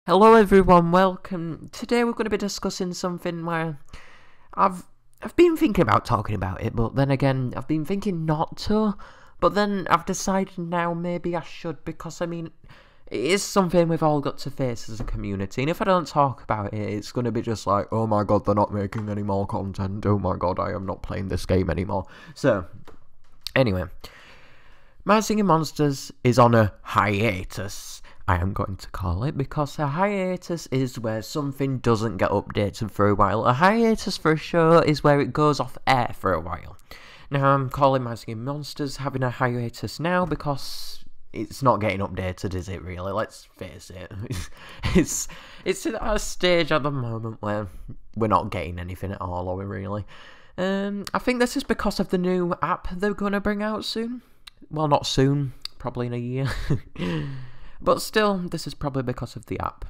Hello everyone, welcome. Today we're going to be discussing something where I've been thinking about talking about it, but then again, I've been thinking not to, but then I've decided now maybe I should, because it is something we've all got to face as a community, and if I don't talk about it, it's going to be just like, oh my god, they're not making any more content, oh my god, I am not playing this game anymore. So, anyway, My Singing Monsters is on a hiatus, I am going to call it, because a hiatus is where something doesn't get updated for a while. A hiatus for a show is where it goes off air for a while. Now, I'm calling My Singing Monsters having a hiatus now because it's not getting updated, is it really? Let's face it. It's at a stage at the moment where we're not getting anything at all, are we really? I think this is because of the new app they're going to bring out soon. Well, not soon, probably in a year. But still, this is probably because of the app.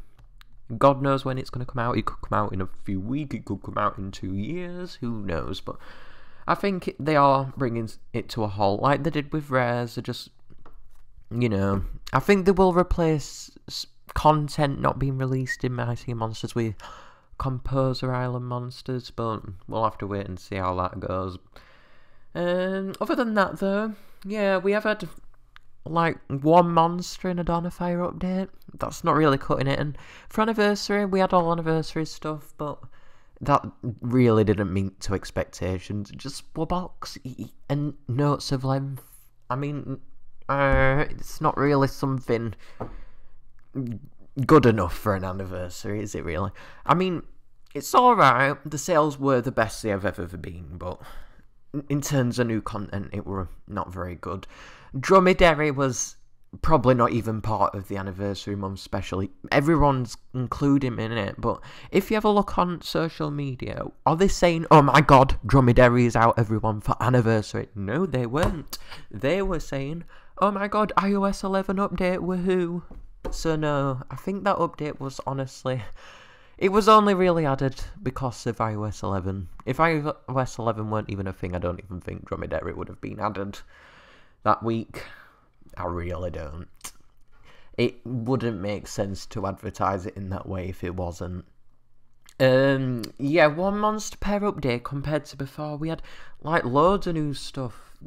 God knows when it's going to come out. It could come out in a few weeks, it could come out in 2 years, who knows. But I think they are bringing it to a halt, like they did with Rares. They're just, I think they will replace content not being released in My Singing Monsters with Composer Island Monsters, but we'll have to wait and see how that goes. Other than that, though, yeah, we have had like one monster in a Dawn of Fire update. That's not really cutting it. And for anniversary, we had all anniversary stuff, but that really didn't meet to expectations. Just Wobbox and Notes of Length. It's not really something good enough for an anniversary, is it really? It's alright. The sales were the best they have ever been, but in terms of new content, it were not very good. Dromedary was probably not even part of the anniversary month special. Everyone's including him in it, but if you have a look on social media, are they saying, oh my god, Dromedary is out, everyone, for anniversary? No, they weren't. They were saying, oh my god, iOS 11 update, woohoo. So no, I think that update was honestly... It was only really added because of iOS 11. If iOS 11 weren't even a thing, I don't even think Dromedary would have been added that week. I really don't. It wouldn't make sense to advertise it in that way if it wasn't. Yeah, one monster pair update compared to before. We had like loads of new stuff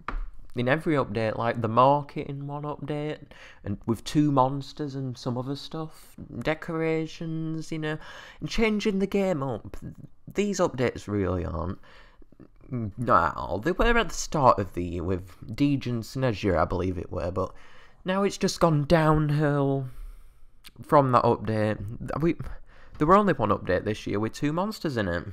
in every update, like the market in one update, and with 2 monsters and some other stuff, decorations, and changing the game up. These updates really aren't. Not at all. They were at the start of the year with Deej and Snezure, I believe it were, but now it's just gone downhill from that update. There were only one update this year with 2 monsters in it.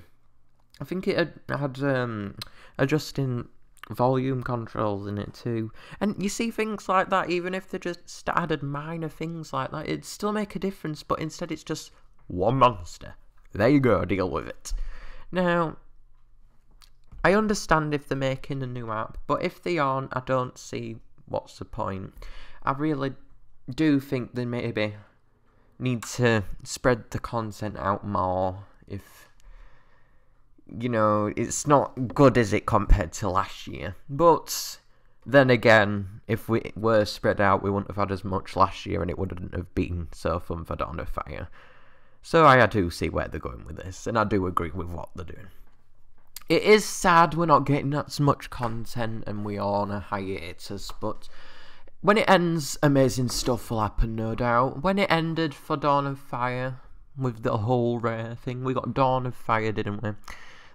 I think it had adjusting volume controls in it too. And you see things like that, even if they just added minor things like that, it'd still make a difference, but instead it's just one monster. There you go, deal with it. Now, I understand if they're making a new app, but if they aren't, I don't see what's the point. I really do think they maybe need to spread the content out more. If, it's not good, is it, compared to last year? But then again, if we were spread out, we wouldn't have had as much last year, and it wouldn't have been so fun for Dawn of Fire. So I do see where they're going with this, and I do agree with what they're doing. It is sad we're not getting as much content and we are on a hiatus, but when it ends, amazing stuff will happen, no doubt. When it ended for Dawn of Fire, with the whole rare thing, we got Dawn of Fire, didn't we?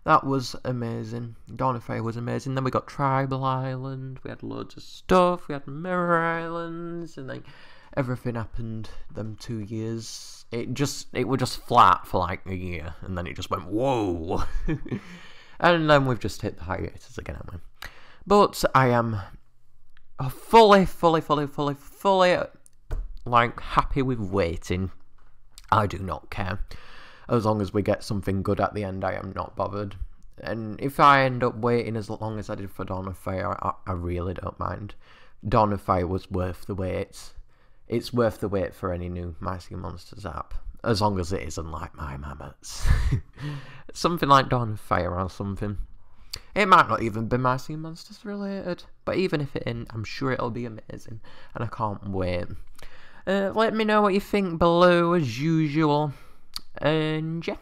That was amazing. Dawn of Fire was amazing. Then we got Tribal Island, we had loads of stuff, we had Mirror Islands, and then everything happened them 2 years. It was just flat for like a year, and then it just went, whoa! And then we've just hit the hiatus again, haven't we? But I am fully, like, happy with waiting. I do not care. As long as we get something good at the end, I am not bothered. And if I end up waiting as long as I did for Dawn of Fire, I really don't mind. Dawn of Fire was worth the wait. It's worth the wait for any new My Singing Monsters app. As long as it isn't like My Mammoths. Something like Dawn of Fire or something. It might not even be My Singing Monsters related. But even if it isn't, I'm sure it'll be amazing. And I can't wait. Let me know what you think below as usual. And yeah,